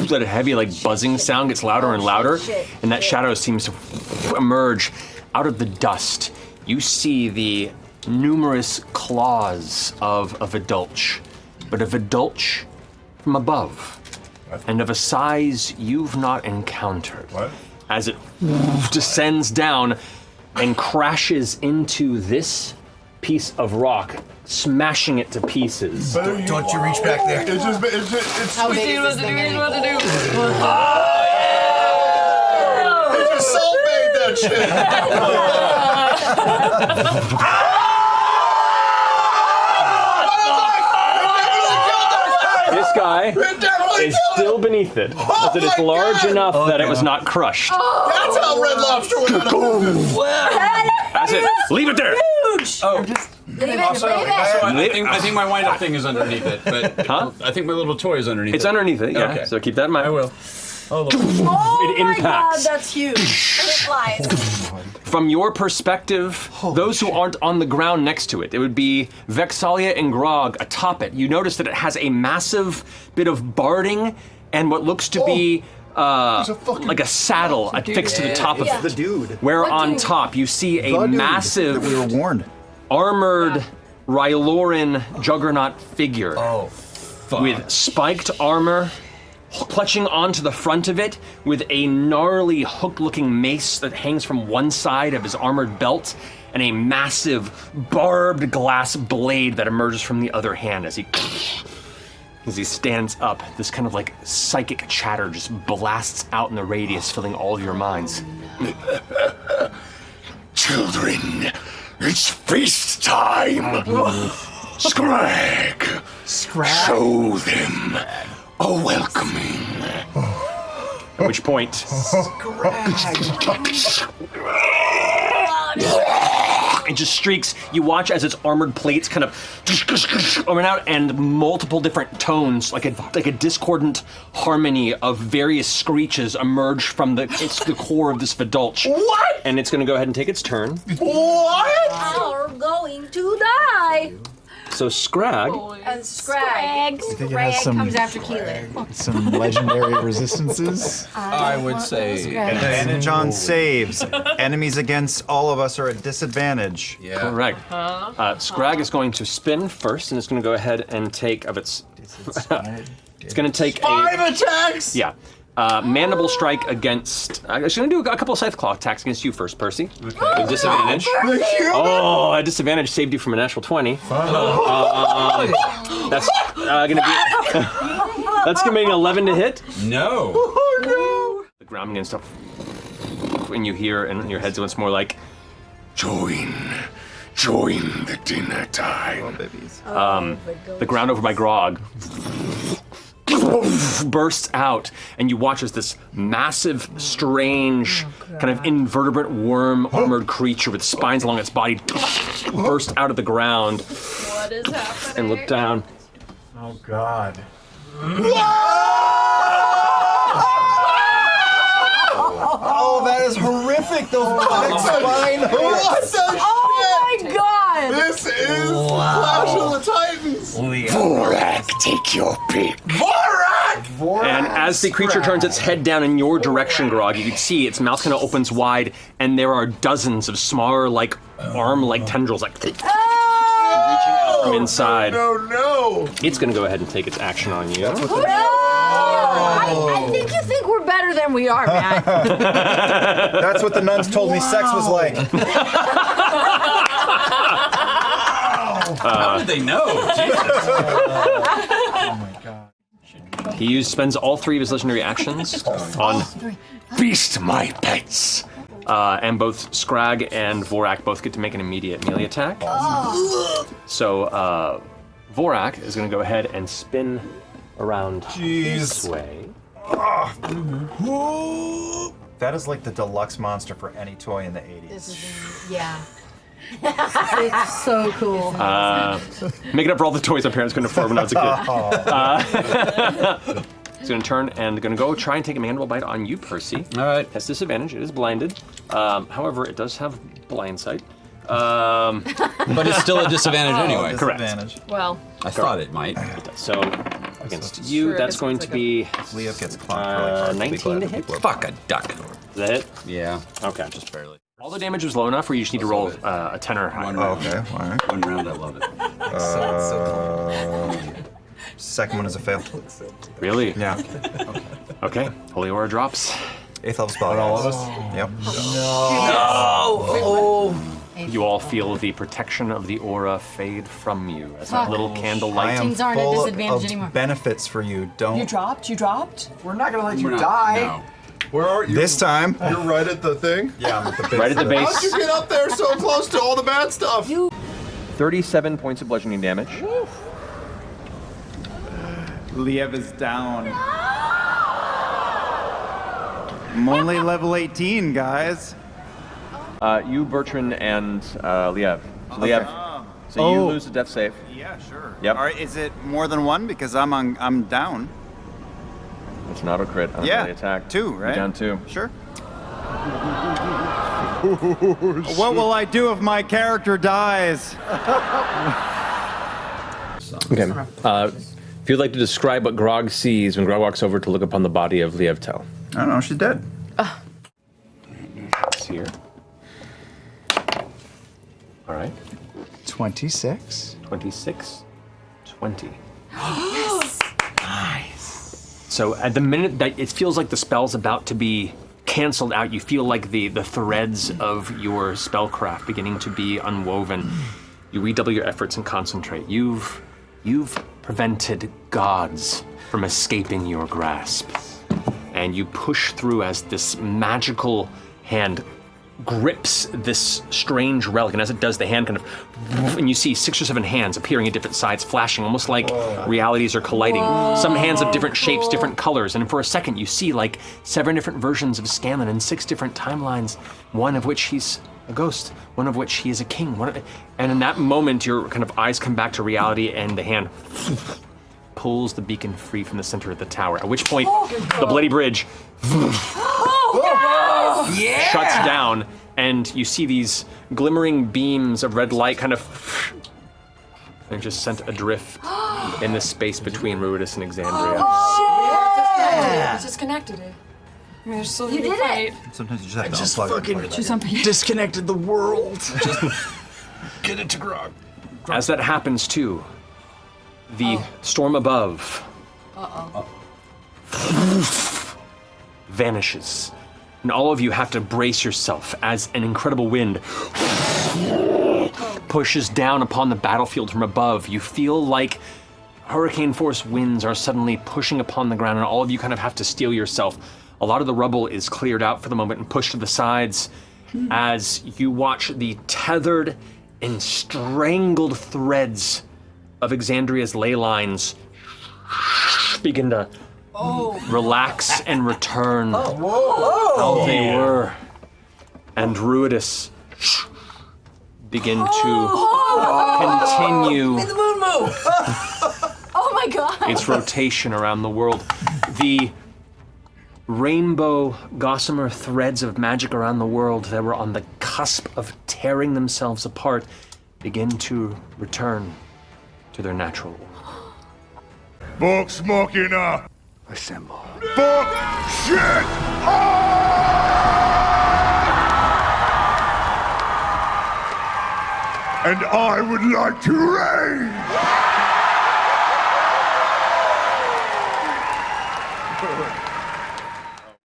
that heavy, like buzzing sound gets louder and louder, and that shadow seems to emerge out of the dust. You see the numerous claws of a Vidulch, but a Vidulch from above, and of a size you've not encountered. What? As it descends down and crashes into this piece of rock, smashing it to pieces. Don't you reach back there. It's How big is this thing anyway? It just soul made that shit. This guy is still beneath it, as it is large enough that it was not crushed. That's how Red Lobster went out of business. That's it. Leave it there. Oh, Also, I think my wind-up thing is underneath it, but I think my little toy is underneath It's it. underneath it, yeah. Okay. So keep that in mind. I will. Oh It my god, impacts. that's huge. And it flies. From your perspective, those who aren't on the ground next to it, it would be Vexalia and Grog atop it. You notice that it has a massive bit of barding and what looks to be like a saddle affixed to the top of The it. dude. Where on top you see a massive We were warned. armored Ryloran juggernaut figure Oh, fuck. with spiked armor, clutching onto the front of it with a gnarly hook-looking mace that hangs from one side of his armored belt, and a massive barbed glass blade that emerges from the other hand as he stands up. This kind of like psychic chatter just blasts out in the radius, filling all of your minds. Children, it's feast time! Scrag! Show them a welcoming. At which point, it just streaks. You watch as its armored plates kind of coming out, and multiple different tones, like a discordant harmony of various screeches emerge from the core of this Vidulch. What? And it's going to go ahead and take its turn. What? Are going to die. So Scrag, And Scrag. think it has some- comes after Keeler. Some legendary resistances. I would say Advantage on saves. Enemies against all of us are at disadvantage. yeah. correct. Scrag is going to spin first, and it's going to go ahead and take of its. It's going to take 5 attacks? Yeah. Mandible strike against. I'm just going to do a couple of scythe claw attacks against you first, Percy. With disadvantage. Oh, a disadvantage saved you from a natural 20. That's going to be. That's going to be an 11 to hit. No. The ground begins to. When you hear, and your head's once more like. Join the dinner time. The ground over by Grog bursts out, and you watch as this massive, strange, kind of invertebrate worm armored creature with spines along its body burst out of the ground What is happening? and look down. Oh God. Oh, that is horrific. Those black spine What hooks. the Oh shit? my god! This is Clash of the Titans. Vorak, take your pick. Vorak! And as the creature turns its head down in your direction, Grog, you can see its mouth kind of opens wide, and there are dozens of smaller, like, arm-like tendrils, like, reaching out from inside. No. It's going to go ahead and take its action on you. I think you think we're better than we are, Matt. That's what the nuns told me sex was like. How did they know? Jesus. Oh my God. He spends all 3 of his legendary actions on, Feast my pets. and both Scrag and Vorak both get to make an immediate melee attack. So Vorak is going to go ahead and spin around this way. That is like the deluxe monster for any toy in the 80s. This is, yeah. It's so cool. Make it up for all the toys my parents couldn't afford when I was a kid. He's going to turn and going to go try and take a mandible bite on you, Percy. All right. Has disadvantage. It is blinded. However, it does have blind sight. But But it's still a disadvantage anyway. correct. Disadvantage. Well, I thought it might. So against you. That's going to be Leah gets clocked really hard. 19 to hit. Fuck a duck. Is that it? Yeah. Okay. Just barely. All the damage was low enough where you just need to roll a 10 or higher. One Oh, round. okay, all right. One round, I love it. Second one is a fail. Really? Yeah. Okay. Holy Aura drops. 8th level spell. All of us? Yep. You all feel the protection of the aura fade from you as that little candle I light. am Things aren't at full disadvantage of anymore. benefits for you. Don't. You dropped? You dropped? We're not gonna let you We're not- die. No. Where are you? This time. You're right at the thing. Yeah, I'm at the base. Right at the How'd base. you get up there so close to all the bad stuff? 37 points of bludgeoning damage. Liev is down. I'm only level 18, guys. You, Bertrand, and Liev. Liev. So you lose the death save. Yeah, sure. Yep. All right, is it more than one? Because I'm down. It's an auto crit on a Yeah, melee attack. 2, right? You're down 2. Sure. What will I do if my character dies? Okay. If you'd like to describe what Grog sees when Grog walks over to look upon the body of Lievtel. I don't know, she's dead. It's here. All right. 26. 26. 20. So at the minute that it feels like the spell's about to be canceled out, you feel like the threads of your spellcraft beginning to be unwoven. You redouble your efforts and concentrate. You've prevented gods from escaping your grasp. And you push through as this magical hand grips this strange relic, and as it does, the hand kind of, and you see 6 or 7 hands appearing at different sides, flashing, almost like realities are colliding. Some hands of different shapes, different colors, and for a second you see like 7 different versions of Scanlan in 6 different timelines, one of which he's a ghost, one of which he is a king. And in that moment, your kind of eyes come back to reality, and the hand pulls the beacon free from the center of the tower, at which point the bloody bridge shuts down, and you see these glimmering beams of red light kind of and just sent adrift in the space between Ruidus and Exandria. I just connected it. I mean, there's still You did it! Sometimes you just have to unplug it. Do something. Disconnected the world. Just get it to Grog. As that happens too, the storm above vanishes. And all of you have to brace yourself as an incredible wind pushes down upon the battlefield from above. You feel like hurricane force winds are suddenly pushing upon the ground, and all of you kind of have to steel yourself. A lot of the rubble is cleared out for the moment and pushed to the sides as you watch the tethered and strangled threads of Exandria's ley lines begin to relax and return how they were. And Ruidus begin to continue The moon move! Oh my god! its rotation around the world. The rainbow gossamer threads of magic around the world that were on the cusp of tearing themselves apart begin to return to their natural order. Vox Machina! Assemble. Fuck shit! And I would like to reign!